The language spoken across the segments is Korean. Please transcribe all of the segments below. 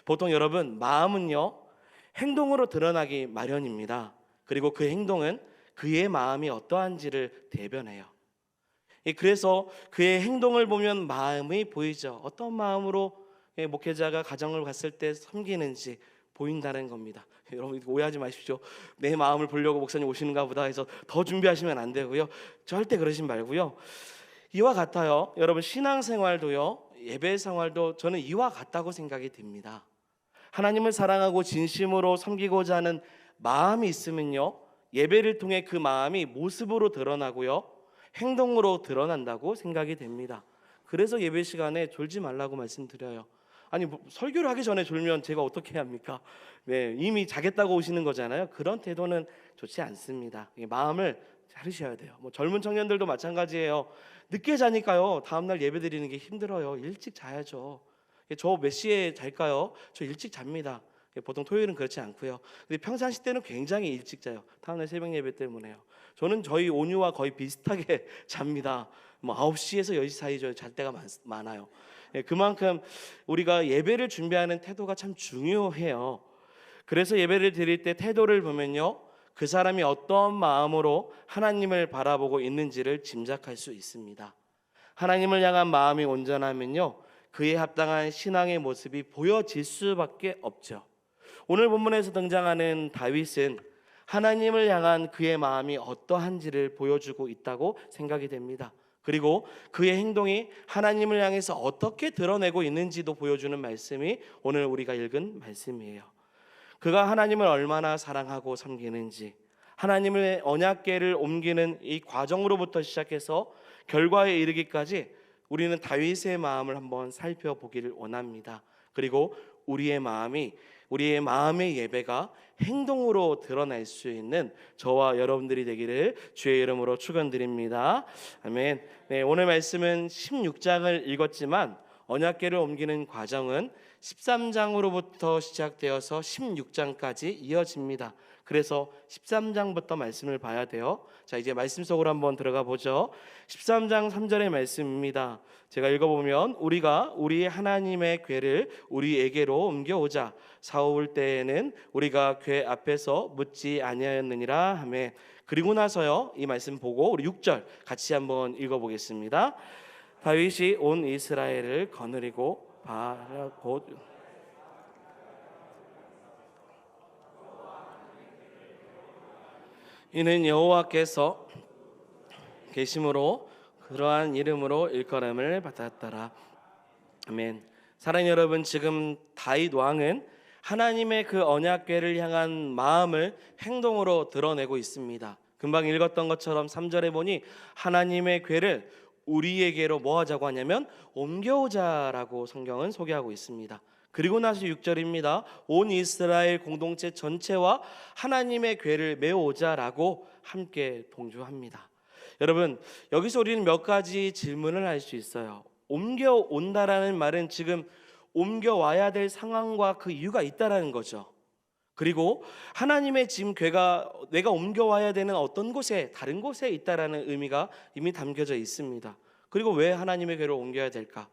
보통 여러분, 마음은요 행동으로 드러나기 마련입니다. 그리고 그 행동은 그의 마음이 어떠한지를 대변해요. 그래서 그의 행동을 보면 마음이 보이죠. 어떤 마음으로 목회자가 가정을 갔을 때 섬기는지 보인다는 겁니다. 여러분 오해하지 마십시오. 내 마음을 보려고 목사님 오시는가 보다 해서 더 준비하시면 안 되고요. 절대 그러신 말고요. 이와 같아요. 여러분 신앙생활도요, 예배 생활도 저는 이와 같다고 생각이 듭니다. 하나님을 사랑하고 진심으로 섬기고자 하는 마음이 있으면요, 예배를 통해 그 마음이 모습으로 드러나고요, 행동으로 드러난다고 생각이 됩니다. 그래서 예배 시간에 졸지 말라고 말씀드려요. 아니 설교를 하기 전에 졸면 제가 어떻게 해야 합니까? 네, 이미 자겠다고 오시는 거잖아요. 그런 태도는 좋지 않습니다. 마음을 차리셔야 돼요. 젊은 청년들도 마찬가지예요. 늦게 자니까요 다음날 예배 드리는 게 힘들어요. 일찍 자야죠. 저 몇 시에 잘까요? 저 일찍 잡니다. 보통 토요일은 그렇지 않고요. 근데 평상시 때는 굉장히 일찍 자요. 다음날 새벽 예배 때문에요. 저는 저희 온유와 거의 비슷하게 잡니다. 9시에서 10시 사이 잘 때가 많아요. 그만큼 우리가 예배를 준비하는 태도가 참 중요해요. 그래서 예배를 드릴 때 태도를 보면요, 그 사람이 어떤 마음으로 하나님을 바라보고 있는지를 짐작할 수 있습니다. 하나님을 향한 마음이 온전하면요, 그에 합당한 신앙의 모습이 보여질 수밖에 없죠. 오늘 본문에서 등장하는 다윗은 하나님을 향한 그의 마음이 어떠한지를 보여주고 있다고 생각이 됩니다. 그리고 그의 행동이 하나님을 향해서 어떻게 드러내고 있는지도 보여주는 말씀이 오늘 우리가 읽은 말씀이에요. 그가 하나님을 얼마나 사랑하고 섬기는지, 하나님의 언약궤를 옮기는 이 과정으로부터 시작해서 결과에 이르기까지 우리는 다윗의 마음을 한번 살펴보기를 원합니다. 그리고 우리의 마음의 예배가 행동으로 드러날 수 있는 저와 여러분들이 되기를 주의 이름으로 축원드립니다. 아멘. 네, 오늘 말씀은 16장을 읽었지만 언약궤를 옮기는 과정은 13장으로부터 시작되어서 16장까지 이어집니다. 그래서 13장부터 말씀을 봐야 돼요. 자, 이제 말씀 속으로 한번 들어가 보죠. 13장 3절의 말씀입니다. 제가 읽어보면, 우리가 우리 하나님의 궤를 우리에게로 옮겨오자. 사올 때에는 우리가 궤 앞에서 묻지 아니하였느니라 하며, 그리고 나서요, 이 말씀 보고 우리 6절 같이 한번 읽어보겠습니다. 다윗이 온 이스라엘을 거느리고 곧 이는 여호와께서 계심으로 그러한 이름으로 일컬음을 받았더라. 아멘. 사랑하는 여러분, 지금 다윗 왕은 하나님의 그 언약궤를 향한 마음을 행동으로 드러내고 있습니다. 금방 읽었던 것처럼 3절에 보니 하나님의 궤를 우리에게로 뭐 하자고 하냐면 옮겨오자라고 성경은 소개하고 있습니다. 그리고 나서 6절입니다. 온 이스라엘 공동체 전체와 하나님의 궤를 메워오자라고 함께 동조합니다. 여러분, 여기서 우리는 몇 가지 질문을 할 수 있어요. 옮겨온다라는 말은 지금 옮겨와야 될 상황과 그 이유가 있다라는 거죠. 그리고 하나님의 지금 궤가 내가 옮겨와야 되는 어떤 곳에, 다른 곳에 있다라는 의미가 이미 담겨져 있습니다. 그리고 왜 하나님의 궤를 옮겨야 될까?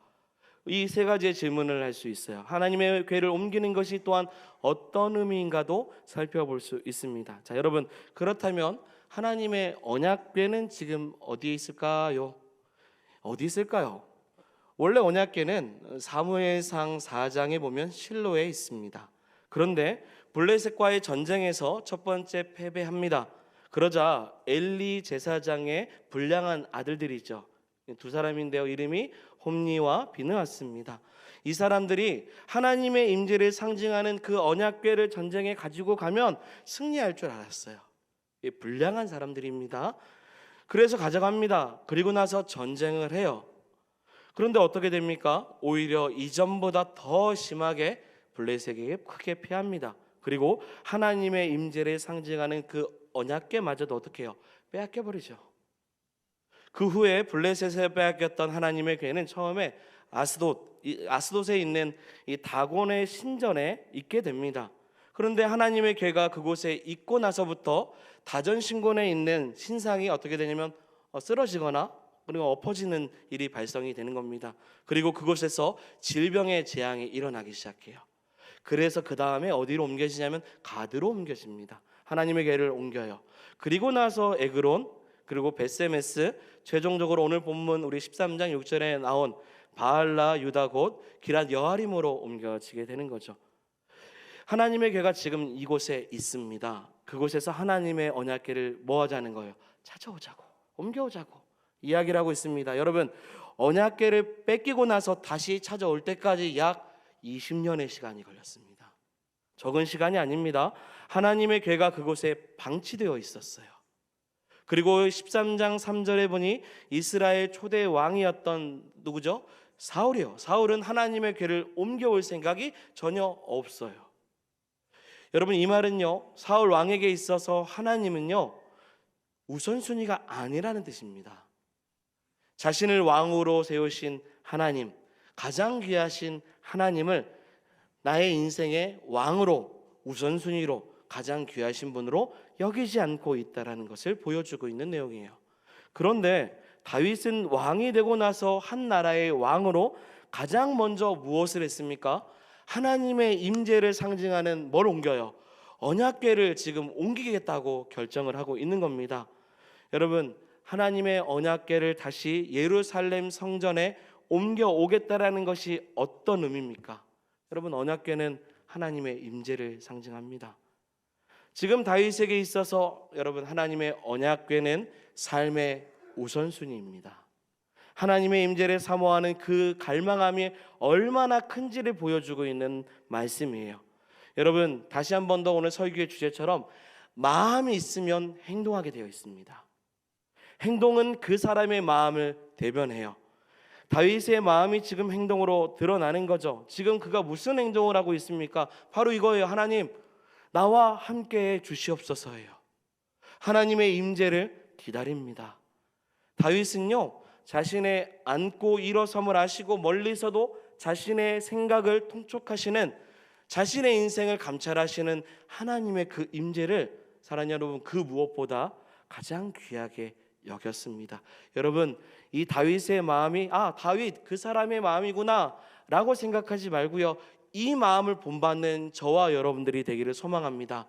이 세 가지의 질문을 할 수 있어요. 하나님의 궤를 옮기는 것이 또한 어떤 의미인가도 살펴볼 수 있습니다. 자, 여러분, 그렇다면 하나님의 언약궤는 지금 어디에 있을까요? 어디 있을까요? 원래 언약궤는 사무엘상 4장에 보면 실로에 있습니다. 그런데 블레셋과의 전쟁에서 첫 번째 패배합니다. 그러자 엘리 제사장의 불량한 아들들이죠. 두 사람인데요, 이름이 홈니와 비느하스입니다. 이 사람들이 하나님의 임재를 상징하는 그 언약궤를 전쟁에 가지고 가면 승리할 줄 알았어요. 불량한 사람들입니다. 그래서 가져갑니다. 그리고 나서 전쟁을 해요. 그런데 어떻게 됩니까? 오히려 이전보다 더 심하게 블레셋에게 크게 패합니다. 그리고 하나님의 임재를 상징하는 그 언약궤마저도 어떻게 해요? 빼앗겨버리죠. 그 후에 블레셋에 빼앗겼던 하나님의 궤는 처음에 아스돗에 있는 이 다곤의 신전에 있게 됩니다. 그런데 하나님의 궤가 그곳에 있고 나서부터 다전신곤에 있는 신상이 어떻게 되냐면 쓰러지거나 그리고 엎어지는 일이 발생이 되는 겁니다. 그리고 그곳에서 질병의 재앙이 일어나기 시작해요. 그래서 그 다음에 어디로 옮겨지냐면 가드로 옮겨집니다. 하나님의 궤를 옮겨요. 그리고 나서 에그론, 그리고 베세메스, 최종적으로 오늘 본문 우리 13장 6절에 나온 바알라 유다 곧 기랏 여아림으로 옮겨지게 되는 거죠. 하나님의 궤가 지금 이곳에 있습니다. 그곳에서 하나님의 언약궤를 뭐 하자는 거예요? 찾아오자고, 옮겨오자고 이야기를 하고 있습니다. 여러분, 언약궤를 뺏기고 나서 다시 찾아올 때까지 약 20년의 시간이 걸렸습니다. 적은 시간이 아닙니다. 하나님의 궤가 그곳에 방치되어 있었어요. 그리고 13장 3절에 보니 이스라엘 초대 왕이었던 누구죠? 사울이요. 사울은 하나님의 궤를 옮겨올 생각이 전혀 없어요. 여러분, 이 말은요, 사울 왕에게 있어서 하나님은요 우선순위가 아니라는 뜻입니다. 자신을 왕으로 세우신 하나님, 가장 귀하신 하나님을 나의 인생의 왕으로, 우선순위로, 가장 귀하신 분으로 여기지 않고 있다는 것을 보여주고 있는 내용이에요. 그런데 다윗은 왕이 되고 나서 한 나라의 왕으로 가장 먼저 무엇을 했습니까? 하나님의 임재를 상징하는 뭘 옮겨요? 언약궤를 지금 옮기겠다고 결정을 하고 있는 겁니다. 여러분, 하나님의 언약궤를 다시 예루살렘 성전에 옮겨오겠다라는 것이 어떤 의미입니까? 여러분, 언약궤는 하나님의 임재를 상징합니다. 지금 다윗에게 있어서 여러분, 하나님의 언약궤는 삶의 우선순위입니다. 하나님의 임재를 사모하는 그 갈망함이 얼마나 큰지를 보여주고 있는 말씀이에요. 여러분, 다시 한 번 더 오늘 설교의 주제처럼 마음이 있으면 행동하게 되어 있습니다. 행동은 그 사람의 마음을 대변해요. 다윗의 마음이 지금 행동으로 드러나는 거죠. 지금 그가 무슨 행동을 하고 있습니까? 바로 이거예요. 하나님, 나와 함께해 주시옵소서예요. 하나님의 임재를 기다립니다. 다윗은요, 자신의 앉고 일어섬을 아시고 멀리서도 자신의 생각을 통촉하시는, 자신의 인생을 감찰하시는 하나님의 그 임재를 사랑하는 여러분, 그 무엇보다 가장 귀하게 여겼습니다. 여러분, 이 다윗의 마음이 다윗 그 사람의 마음이구나 라고 생각하지 말고요, 이 마음을 본받는 저와 여러분들이 되기를 소망합니다.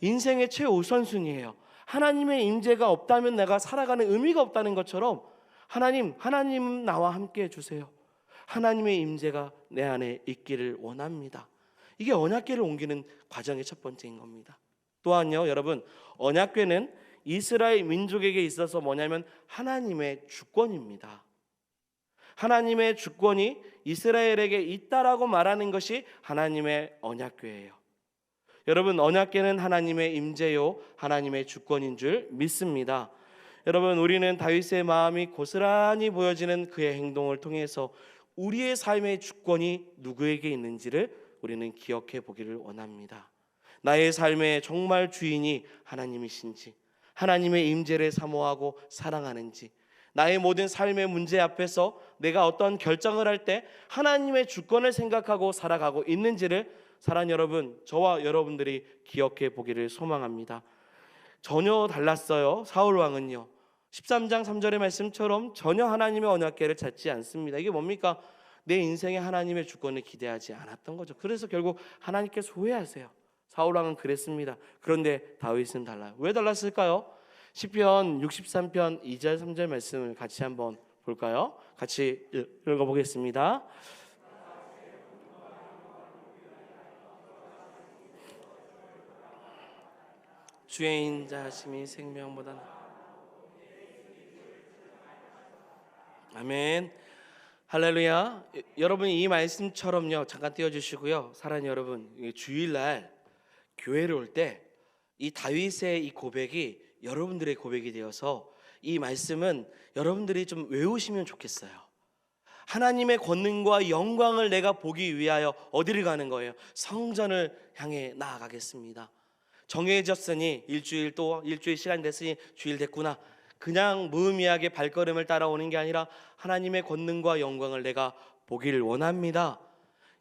인생의 최우선순위예요. 하나님의 임재가 없다면 내가 살아가는 의미가 없다는 것처럼 하나님 나와 함께 해주세요. 하나님의 임재가 내 안에 있기를 원합니다. 이게 언약궤를 옮기는 과정의 첫 번째인 겁니다. 또한요, 여러분, 언약궤는 이스라엘 민족에게 있어서 뭐냐면 하나님의 주권입니다. 하나님의 주권이 이스라엘에게 있다라고 말하는 것이 하나님의 언약궤예요. 여러분, 언약궤는 하나님의 임재요, 하나님의 주권인 줄 믿습니다. 여러분, 우리는 다윗의 마음이 고스란히 보여지는 그의 행동을 통해서 우리의 삶의 주권이 누구에게 있는지를 우리는 기억해 보기를 원합니다. 나의 삶의 정말 주인이 하나님이신지, 하나님의 임재를 사모하고 사랑하는지, 나의 모든 삶의 문제 앞에서 내가 어떤 결정을 할 때 하나님의 주권을 생각하고 살아가고 있는지를 사랑하는 여러분, 저와 여러분들이 기억해 보기를 소망합니다. 전혀 달랐어요. 사울 왕은요, 13장 3절의 말씀처럼 전혀 하나님의 언약궤를 찾지 않습니다. 이게 뭡니까? 내 인생에 하나님의 주권을 기대하지 않았던 거죠. 그래서 결국 하나님께 소외하세요. 사울 왕은 그랬습니다. 그런데 다윗은 달라요. 왜 달랐을까요? 시편 63편 2절 3절 말씀을 같이 한번 볼까요? 같이 읽어보겠습니다. 주의 인자하심이 생명보다 아멘. 할렐루야. 여러분, 이 말씀처럼요, 잠깐 띄워주시고요. 사랑하는 여러분, 주일날 교회를 올 때 이 다윗의 이 고백이 여러분들의 고백이 되어서 이 말씀은 여러분들이 좀 외우시면 좋겠어요. 하나님의 권능과 영광을 내가 보기 위하여 어디를 가는 거예요? 성전을 향해 나아가겠습니다. 정해졌으니 일주일 시간 됐으니 주일 됐구나, 그냥 무의미하게 발걸음을 따라오는 게 아니라 하나님의 권능과 영광을 내가 보기를 원합니다.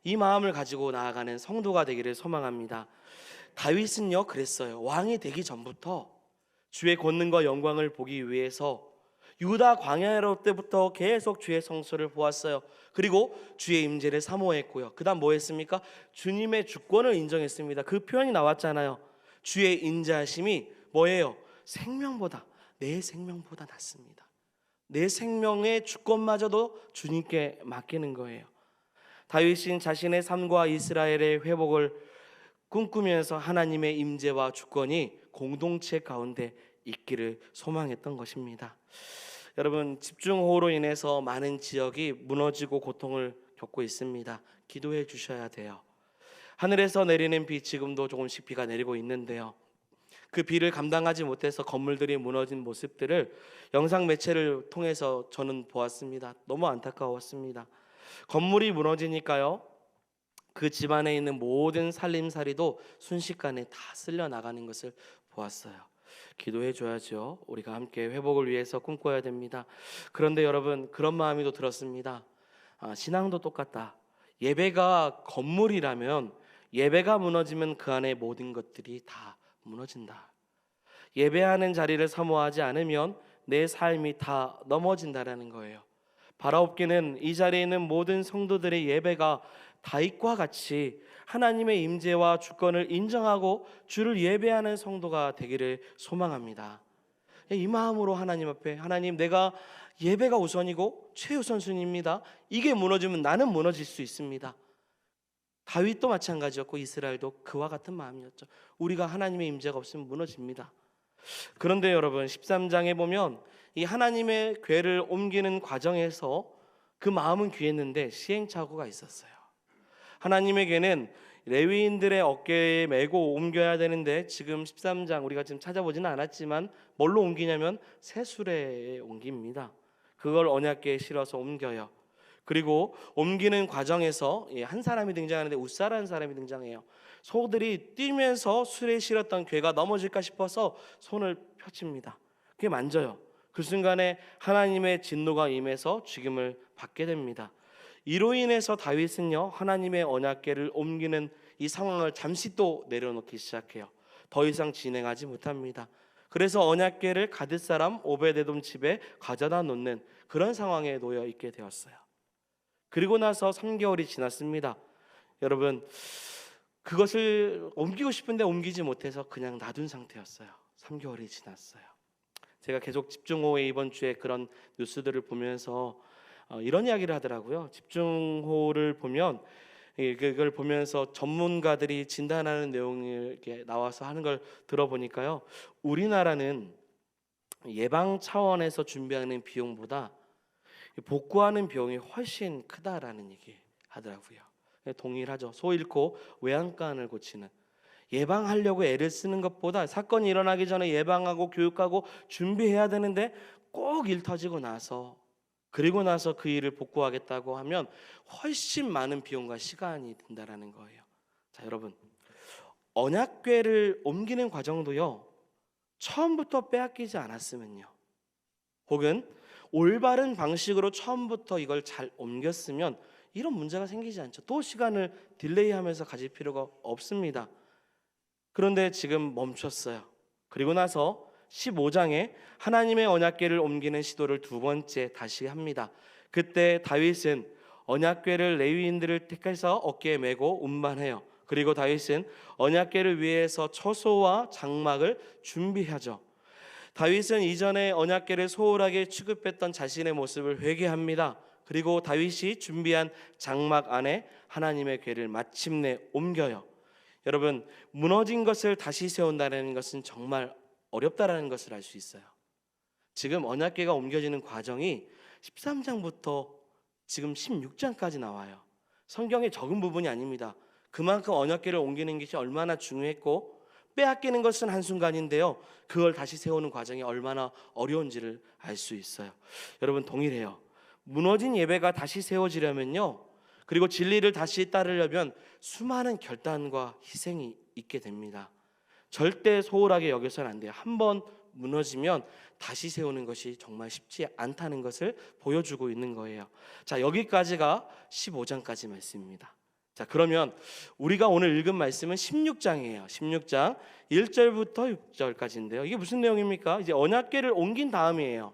이 마음을 가지고 나아가는 성도가 되기를 소망합니다. 다윗은요 그랬어요. 왕이 되기 전부터 주의 권능과 영광을 보기 위해서 유다 광야로 때부터 계속 주의 성소를 보았어요. 그리고 주의 임재를 사모했고요. 그다음 뭐 했습니까? 주님의 주권을 인정했습니다. 그 표현이 나왔잖아요. 주의 인자하심이 뭐예요? 생명보다, 내 생명보다 낫습니다. 내 생명의 주권마저도 주님께 맡기는 거예요. 다윗은 자신의 삶과 이스라엘의 회복을 꿈꾸면서 하나님의 임재와 주권이 공동체 가운데 있기를 소망했던 것입니다. 여러분, 집중호우로 인해서 많은 지역이 무너지고 고통을 겪고 있습니다. 기도해 주셔야 돼요. 하늘에서 내리는 비, 지금도 조금씩 비가 내리고 있는데요. 그 비를 감당하지 못해서 건물들이 무너진 모습들을 영상 매체를 통해서 저는 보았습니다. 너무 안타까웠습니다. 건물이 무너지니까요, 그 집안에 있는 모든 살림살이도 순식간에 다 쓸려 나가는 것을 보았어요. 기도해 줘야죠. 우리가 함께 회복을 위해서 꿈꿔야 됩니다. 그런데 여러분, 그런 마음이 또 들었습니다. 신앙도 똑같다. 예배가 건물이라면 예배가 무너지면 그 안에 모든 것들이 다 무너진다. 예배하는 자리를 사모하지 않으면 내 삶이 다 넘어진다라는 거예요. 바라옵기는 이 자리에 있는 모든 성도들의 예배가 다윗과 같이 하나님의 임재와 주권을 인정하고 주를 예배하는 성도가 되기를 소망합니다. 이 마음으로 하나님 앞에, 하나님, 내가 예배가 우선이고 최우선순위입니다. 이게 무너지면 나는 무너질 수 있습니다. 다윗도 마찬가지였고 이스라엘도 그와 같은 마음이었죠. 우리가 하나님의 임재가 없으면 무너집니다. 그런데 여러분, 13장에 보면 이 하나님의 궤를 옮기는 과정에서 그 마음은 귀했는데 시행착오가 있었어요. 하나님의 궤는 레위인들의 어깨에 메고 옮겨야 되는데 지금 13장 우리가 지금 찾아보지는 않았지만 뭘로 옮기냐면 새수레에 옮깁니다. 그걸 언약궤에 실어서 옮겨요. 그리고 옮기는 과정에서 한 사람이 등장하는데 웃사라는 사람이 등장해요. 소들이 뛰면서 수레에 실었던 궤가 넘어질까 싶어서 손을 펴칩니다. 그게 만져요. 그 순간에 하나님의 진노가 임해서 죽임을 받게 됩니다. 이로 인해서 다윗은요, 하나님의 언약궤를 옮기는 이 상황을 잠시 또 내려놓기 시작해요. 더 이상 진행하지 못합니다. 그래서 언약궤를 가드 사람 오베데돔 집에 가져다 놓는 그런 상황에 놓여 있게 되었어요. 그리고 나서 3개월이 지났습니다. 여러분, 그것을 옮기고 싶은데 옮기지 못해서 그냥 놔둔 상태였어요. 3개월이 지났어요. 제가 계속 집중호우의 이번 주에 그런 뉴스들을 보면서 이런 이야기를 하더라고요. 집중호우를 보면 그걸 보면서 전문가들이 진단하는 내용이 이렇게 나와서 하는 걸 들어보니까요, 우리나라는 예방 차원에서 준비하는 비용보다 복구하는 비용이 훨씬 크다라는 얘기 하더라고요. 동일하죠. 소 잃고 외양간을 고치는, 예방하려고 애를 쓰는 것보다 사건이 일어나기 전에 예방하고 교육하고 준비해야 되는데 꼭 일 터지고 나서, 그리고 나서 그 일을 복구하겠다고 하면 훨씬 많은 비용과 시간이 든다라는 거예요. 자, 여러분, 언약궤를 옮기는 과정도요, 처음부터 빼앗기지 않았으면요, 혹은 올바른 방식으로 처음부터 이걸 잘 옮겼으면 이런 문제가 생기지 않죠. 또 시간을 딜레이하면서 가질 필요가 없습니다. 그런데 지금 멈췄어요. 그리고 나서 15장에 하나님의 언약궤를 옮기는 시도를 두 번째 다시 합니다. 그때 다윗은 언약궤를 레위인들을 택해서 어깨에 메고 운반해요. 그리고 다윗은 언약궤를 위해서 처소와 장막을 준비하죠. 다윗은 이전에 언약궤를 소홀하게 취급했던 자신의 모습을 회개합니다. 그리고 다윗이 준비한 장막 안에 하나님의 궤를 마침내 옮겨요. 여러분, 무너진 것을 다시 세운다는 것은 정말 어렵다라는 것을 알 수 있어요. 지금 언약궤가 옮겨지는 과정이 13장부터 지금 16장까지 나와요. 성경의 적은 부분이 아닙니다. 그만큼 언약궤를 옮기는 것이 얼마나 중요했고 빼앗기는 것은 한순간인데요, 그걸 다시 세우는 과정이 얼마나 어려운지를 알 수 있어요. 여러분, 동일해요. 무너진 예배가 다시 세워지려면요, 그리고 진리를 다시 따르려면 수많은 결단과 희생이 있게 됩니다. 절대 소홀하게 여겨서는 안 돼요. 한번 무너지면 다시 세우는 것이 정말 쉽지 않다는 것을 보여주고 있는 거예요. 자, 여기까지가 15장까지 말씀입니다. 자, 그러면 우리가 오늘 읽은 말씀은 16장이에요. 16장 1절부터 6절까지인데요. 이게 무슨 내용입니까? 이제 언약궤를 옮긴 다음이에요.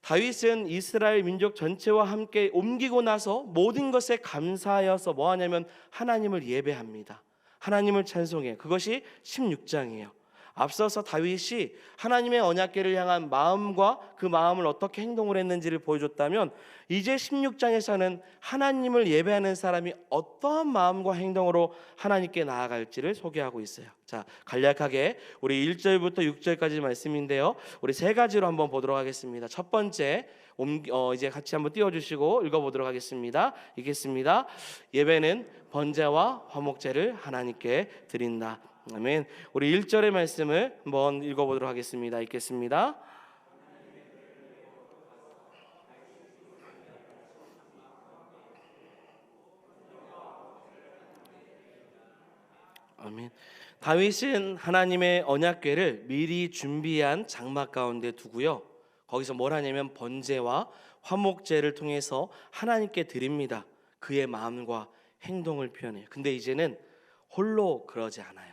다윗은 이스라엘 민족 전체와 함께 옮기고 나서 모든 것에 감사하여서 뭐 하냐면 하나님을 예배합니다. 하나님을 찬송해요. 그것이 16장이에요. 앞서서 다윗이 하나님의 언약궤를 향한 마음과 그 마음을 어떻게 행동을 했는지를 보여줬다면, 이제 16장에서는 하나님을 예배하는 사람이 어떠한 마음과 행동으로 하나님께 나아갈지를 소개하고 있어요. 자, 간략하게 우리 1절부터 6절까지 말씀인데요, 우리 세 가지로 한번 보도록 하겠습니다. 첫 번째, 이제 같이 한번 띄워주시고 읽어보도록 하겠습니다. 읽겠습니다. 예배는 번제와 화목제를 하나님께 드린다. 아멘. 우리 1절의 말씀을 한번 읽어보도록 하겠습니다. 읽겠습니다. 아멘. 다윗은 하나님의 언약궤를 미리 준비한 장막 가운데 두고요, 거기서 뭘 하냐면 번제와 화목제를 통해서 하나님께 드립니다. 그의 마음과 행동을 표현해요. 근데 이제는 홀로 그러지 않아요.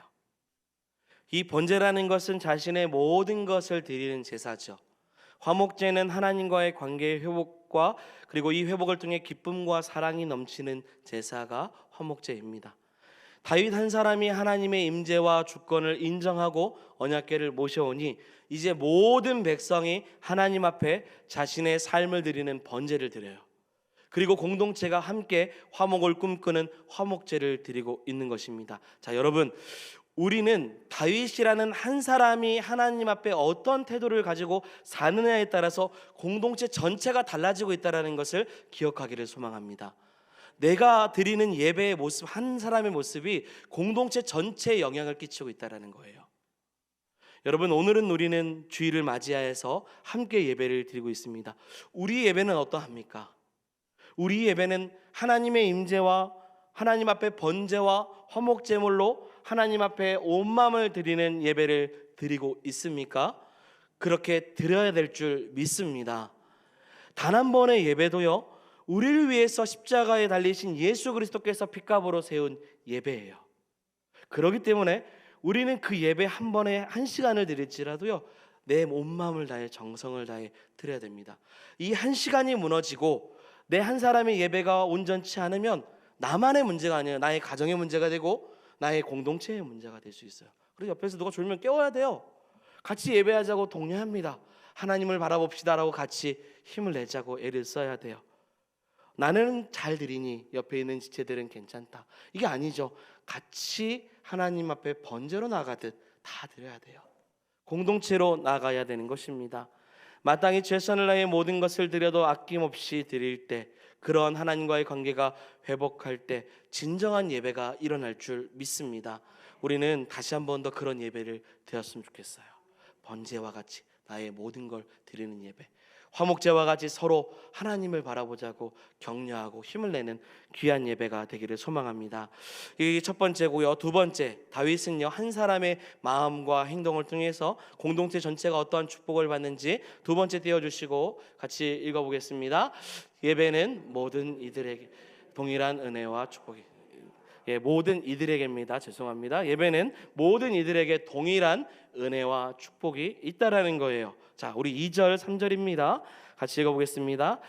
이 번제라는 것은 자신의 모든 것을 드리는 제사죠. 화목제는 하나님과의 관계의 회복과 그리고 이 회복을 통해 기쁨과 사랑이 넘치는 제사가 화목제입니다. 다윗 한 사람이 하나님의 임재와 주권을 인정하고 언약궤를 모셔오니 이제 모든 백성이 하나님 앞에 자신의 삶을 드리는 번제를 드려요. 그리고 공동체가 함께 화목을 꿈꾸는 화목제를 드리고 있는 것입니다. 자, 여러분, 우리는 다윗이라는 한 사람이 하나님 앞에 어떤 태도를 가지고 사느냐에 따라서 공동체 전체가 달라지고 있다는 것을 기억하기를 소망합니다. 내가 드리는 예배의 모습, 한 사람의 모습이 공동체 전체에 영향을 끼치고 있다는 거예요. 여러분, 오늘은 우리는 주일을 맞이하여서 함께 예배를 드리고 있습니다. 우리 예배는 어떠합니까? 우리 예배는 하나님의 임재와 하나님 앞에 번제와 화목제물로 하나님 앞에 온 마음을 드리는 예배를 드리고 있습니까? 그렇게 드려야 될 줄 믿습니다. 단 한 번의 예배도요, 우리를 위해서 십자가에 달리신 예수 그리스도께서 핏값으로 세운 예배예요. 그렇기 때문에 우리는 그 예배 한 번에 한 시간을 드릴지라도요, 내 온 마음을 다해 정성을 다해 드려야 됩니다. 이 한 시간이 무너지고 내 한 사람의 예배가 온전치 않으면 나만의 문제가 아니에요. 나의 가정의 문제가 되고 나의 공동체의 문제가 될 수 있어요. 그래서 옆에서 누가 졸면 깨워야 돼요. 같이 예배하자고 독려합니다. 하나님을 바라봅시다라고 같이 힘을 내자고 애를 써야 돼요. 나는 잘 드리니 옆에 있는 지체들은 괜찮다, 이게 아니죠. 같이 하나님 앞에 번제로 나가듯 다 드려야 돼요. 공동체로 나가야 되는 것입니다. 마땅히 최선을 다해 모든 것을 드려도 아낌없이 드릴 때, 그런 하나님과의 관계가 회복할 때 진정한 예배가 일어날 줄 믿습니다. 우리는 다시 한 번 더 그런 예배를 드렸으면 좋겠어요. 번제와 같이 나의 모든 걸 드리는 예배, 화목제와 같이 서로 하나님을 바라보자고 격려하고 힘을 내는 귀한 예배가 되기를 소망합니다. 이게 첫 번째고요. 두 번째, 다윗은요, 한 사람의 마음과 행동을 통해서 공동체 전체가 어떠한 축복을 받는지 두 번째 띄워주시고 같이 읽어보겠습니다. 예배는 모든 이들에게 동일한 은혜와 축복이, 모든 이들에게입니다. 죄송합니다. 예배는 모든 이들에게 동일한 은혜와 축복이 있다라는 거예요. 자, 우리 2절 3절입니다. 같이 읽어보겠습니다.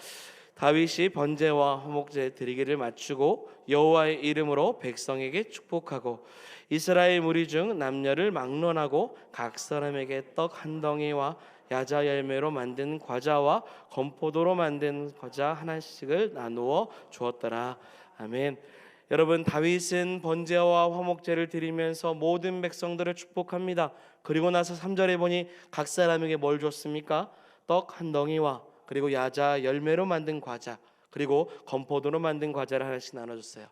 다윗이 번제와 화목제 드리기를 마치고 여호와의 이름으로 백성에게 축복하고 이스라엘 무리 중 남녀를 막론하고 각 사람에게 떡 한 덩이와 야자 열매로 만든 과자와 건포도로 만든 과자 하나씩을 나누어 주었더라. 아멘. 여러분, 다윗은 번제와 화목제를 드리면서 모든 백성들을 축복합니다. 그리고 나서 3절에 보니 각 사람에게 뭘 줬습니까? 떡 한 덩이와 그리고 야자 열매로 만든 과자, 그리고 건포도로 만든 과자를 하나씩 나눠줬어요.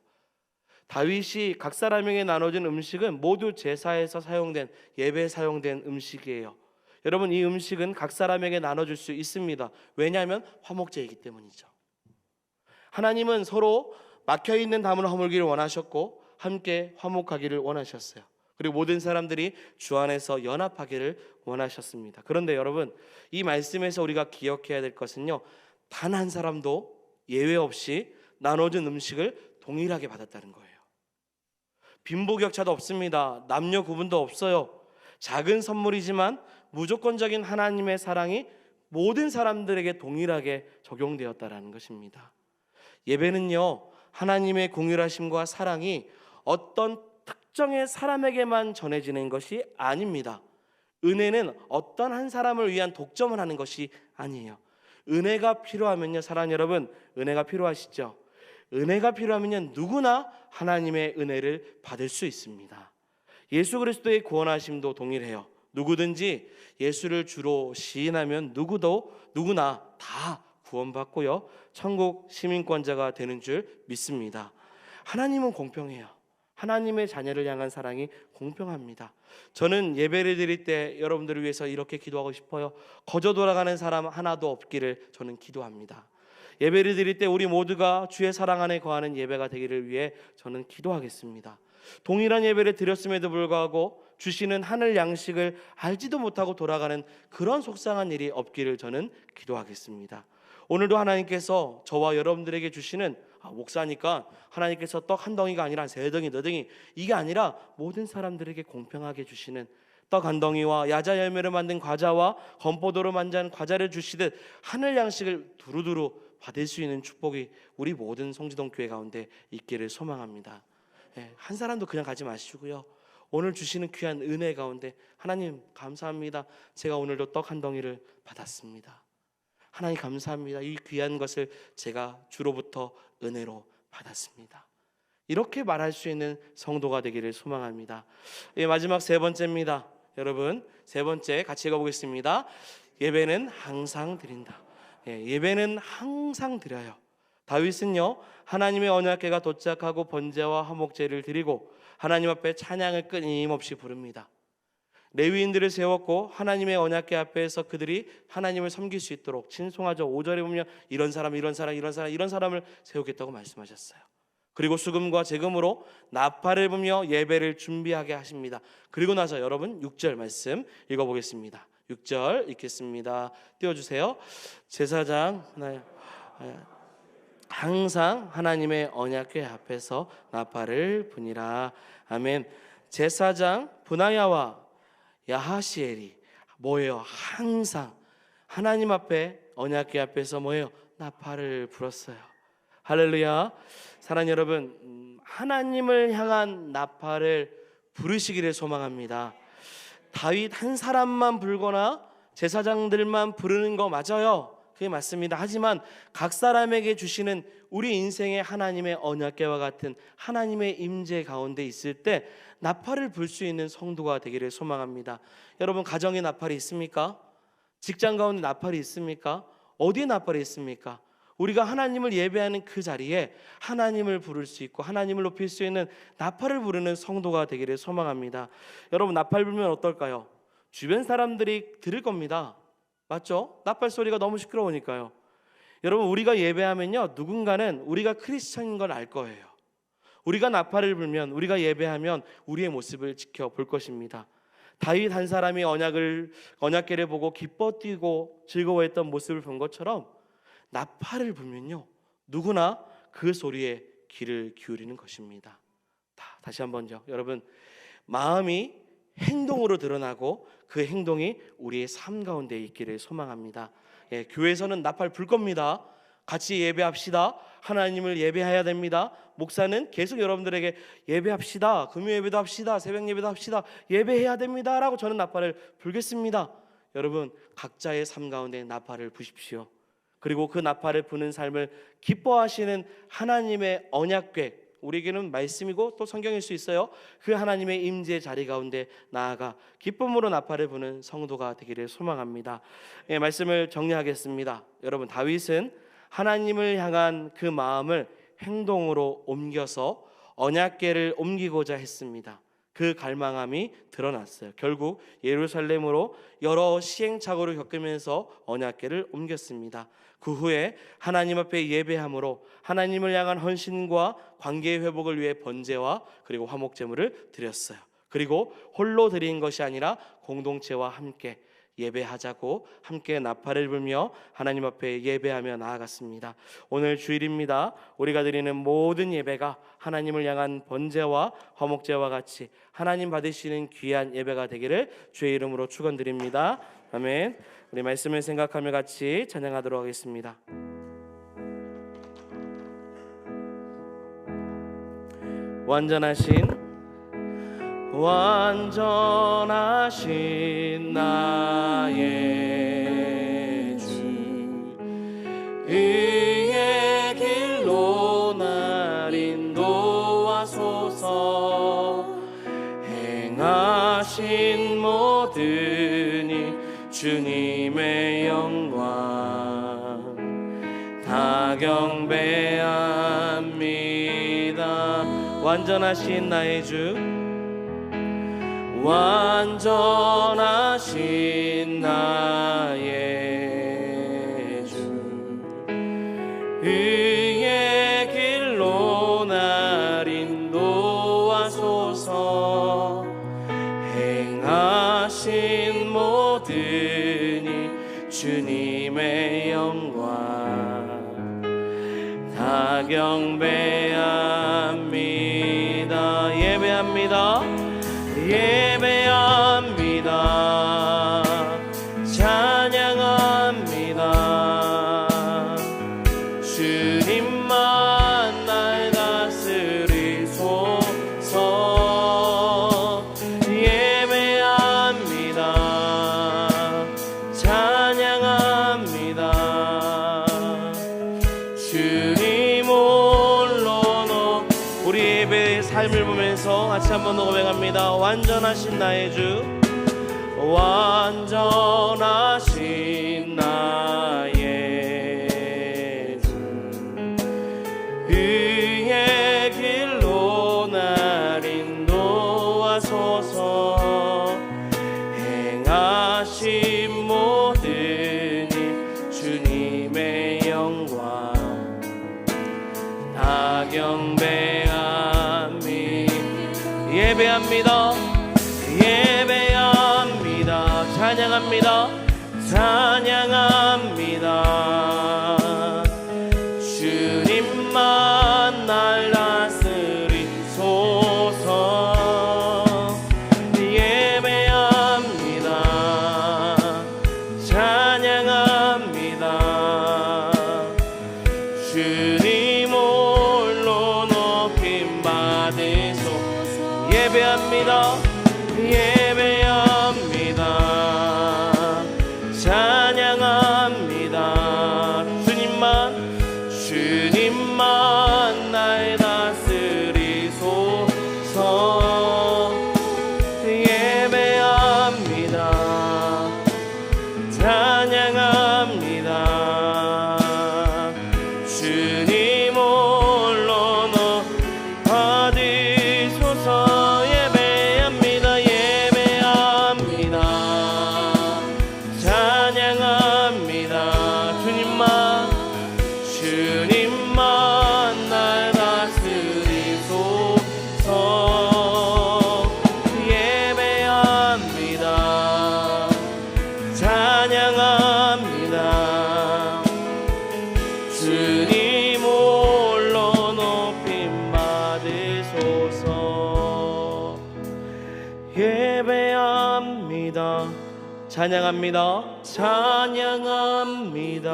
다윗이 각 사람에게 나눠준 음식은 모두 제사에서 사용된, 예배에 사용된 음식이에요. 여러분, 이 음식은 각 사람에게 나눠줄 수 있습니다. 왜냐하면 화목제이기 때문이죠. 하나님은 서로 막혀있는 담을 허물기를 원하셨고 함께 화목하기를 원하셨어요. 그리고 모든 사람들이 주 안에서 연합하기를 원하셨습니다. 그런데 여러분, 이 말씀에서 우리가 기억해야 될 것은요, 단 한 사람도 예외 없이 나눠준 음식을 동일하게 받았다는 거예요. 빈부격차도 없습니다. 남녀 구분도 없어요. 작은 선물이지만 무조건적인 하나님의 사랑이 모든 사람들에게 동일하게 적용되었다라는 것입니다. 예배는요, 하나님의 공일하심과 사랑이 어떤 특정의 사람에게만 전해지는 것이 아닙니다. 은혜는 어떤 한 사람을 위한 독점을 하는 것이 아니에요. 은혜가 필요하면요, 사랑하는 여러분, 은혜가 필요하시죠? 은혜가 필요하면요, 누구나 하나님의 은혜를 받을 수 있습니다. 예수 그리스도의 구원하심도 동일해요. 누구든지 예수를 주로 시인하면 누구나 다 구원받고요, 천국 시민권자가 되는 줄 믿습니다. 하나님은 공평해요. 하나님의 자녀를 향한 사랑이 공평합니다. 저는 예배를 드릴 때 여러분들을 위해서 이렇게 기도하고 싶어요. 거저 돌아가는 사람 하나도 없기를 저는 기도합니다. 예배를 드릴 때 우리 모두가 주의 사랑 안에 거하는 예배가 되기를 위해 저는 기도하겠습니다. 동일한 예배를 드렸음에도 불구하고 주시는 하늘 양식을 알지도 못하고 돌아가는 그런 속상한 일이 없기를 저는 기도하겠습니다. 오늘도 하나님께서 저와 여러분들에게 주시는, 목사니까 하나님께서 떡 한 덩이가 아니라 세 덩이, 네 덩이, 이게 아니라 모든 사람들에게 공평하게 주시는 떡 한 덩이와 야자 열매를 만든 과자와 건포도로 만든 과자를 주시듯 하늘 양식을 두루두루 받을 수 있는 축복이 우리 모든 성지동 교회 가운데 있기를 소망합니다. 한 사람도 그냥 가지 마시고요, 오늘 주시는 귀한 은혜 가운데 하나님 감사합니다. 제가 오늘도 떡 한 덩이를 받았습니다. 하나님 감사합니다. 이 귀한 것을 제가 주로부터 은혜로 받았습니다. 이렇게 말할 수 있는 성도가 되기를 소망합니다. 마지막 세 번째입니다. 여러분, 세 번째 같이 읽어보겠습니다. 예배는 항상 드린다. 예배는 항상 드려요. 다윗은요, 하나님의 언약궤가 도착하고 번제와 화목제를 드리고 하나님 앞에 찬양을 끊임없이 부릅니다. 레위인들을 세웠고 하나님의 언약궤 앞에서 그들이 하나님을 섬길 수 있도록 친송하죠. 5절에 보면 이런 사람을 세우겠다고 말씀하셨어요. 그리고 수금과 제금으로 나팔을 불며 예배를 준비하게 하십니다. 그리고 나서 여러분 6절 말씀 읽어보겠습니다. 6절 읽겠습니다. 띄워주세요. 제사장 항상 하나님의 언약궤 앞에서 나팔을 부니라. 아멘. 제사장 브나야와 야하시엘이 뭐예요? 항상 하나님 앞에, 언약궤 앞에서 뭐예요? 나팔을 불었어요. 할렐루야. 사랑하는 여러분, 하나님을 향한 나팔을 부르시기를 소망합니다. 다윗 한 사람만 불거나 제사장들만 부르는 거 맞아요. 그게 맞습니다. 하지만 각 사람에게 주시는 우리 인생의 하나님의 언약궤와 같은 하나님의 임재 가운데 있을 때 나팔을 불 수 있는 성도가 되기를 소망합니다. 여러분, 가정에 나팔이 있습니까? 직장 가운데 나팔이 있습니까? 어디에 나팔이 있습니까? 우리가 하나님을 예배하는 그 자리에 하나님을 부를 수 있고 하나님을 높일 수 있는 나팔을 부르는 성도가 되기를 소망합니다. 여러분, 나팔 불면 어떨까요? 주변 사람들이 들을 겁니다. 맞죠? 나팔 소리가 너무 시끄러우니까요. 여러분, 우리가 예배하면요, 누군가는 우리가 크리스천인 걸 알 거예요. 우리가 나팔을 불면, 우리가 예배하면 우리의 모습을 지켜볼 것입니다. 다윗 한 사람이 언약궤를 보고 기뻐 뛰고 즐거워했던 모습을 본 것처럼 나팔을 불면요, 누구나 그 소리에 귀를 기울이는 것입니다. 다시 한번요. 여러분, 마음이 행동으로 드러나고 그 행동이 우리의 삶 가운데 있기를 소망합니다. 교회에서는 나팔 불 겁니다. 같이 예배합시다. 하나님을 예배해야 됩니다. 목사는 계속 여러분들에게 예배합시다. 금요 예배도 합시다. 새벽 예배도 합시다. 예배해야 됩니다. 라고 저는 나팔을 불겠습니다. 여러분, 각자의 삶 가운데 나팔을 부십시오. 그리고 그 나팔을 부는 삶을 기뻐하시는 하나님의 언약궤, 우리에게는 말씀이고 또 성경일 수 있어요. 그 하나님의 임재 자리 가운데 나아가 기쁨으로 나팔을 부는 성도가 되기를 소망합니다. 말씀을 정리하겠습니다. 여러분, 다윗은 하나님을 향한 그 마음을 행동으로 옮겨서 언약궤를 옮기고자 했습니다. 그 갈망함이 드러났어요. 결국 예루살렘으로 여러 시행착오를 겪으면서 언약궤를 옮겼습니다. 그 후에 하나님 앞에 예배함으로 하나님을 향한 헌신과 관계의 회복을 위해 번제와 그리고 화목제물을 드렸어요. 그리고 홀로 드린 것이 아니라 공동체와 함께 예배하자고 함께 나팔을 불며 하나님 앞에 예배하며 나아갔습니다. 오늘 주일입니다. 우리가 드리는 모든 예배가 하나님을 향한 번제와 화목제와 같이 하나님 받으시는 귀한 예배가 되기를 주의 이름으로 축원드립니다. 아멘. 우리 말씀을 생각하며 같이 찬양하도록 하겠습니다. 완전하신 나의 주, 의의 길로 날 인도하소서. 행하신 모든 일 주님의 영광 다 경배합니다. 완전하신 나의 주, 완전하신 나의 주, 의의 길로 날 인도하소서. 행하신 모든 일 주님의 영광 다 경배합니다. 예배합니다. 예배합니다. 찬양합니다. 주님만 날 다스리소서. 예배합니다. 찬양합니다. 주님 홀로 우리 예배의 삶을 보면서 같이 한번 고백합니다. 완전하신 나의 주, 완전하신 나의 주, 의의 길로 날 인도하소서. 행하신 모든 일 주님의 영광 다 경배합니다. 예배합니다. 예배합니다. 찬양합니다. 찬양합니다. 주님만 날 다스리소서. 예배합니다. 찬양합니다. 주님 홀로 높임 받으소서. 예배합니다. 예배합니다. 찬양합니다. 주님만 날 다스리소서. 예배합니다. 찬양합니다. 주님 홀로 받으소서. 예배합니다. 예배합니다. 찬양합니다. 주님만 날 다스리소서. 예배합니다. 찬양합니다. 주님 홀로 높임 받으소서. 예배합니다. 찬양합니다. 찬양합니다.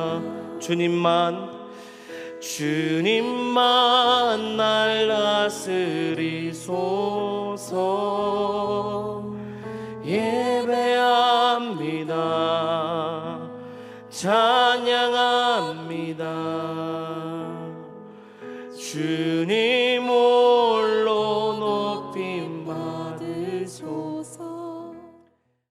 주님만 날 다스리소서.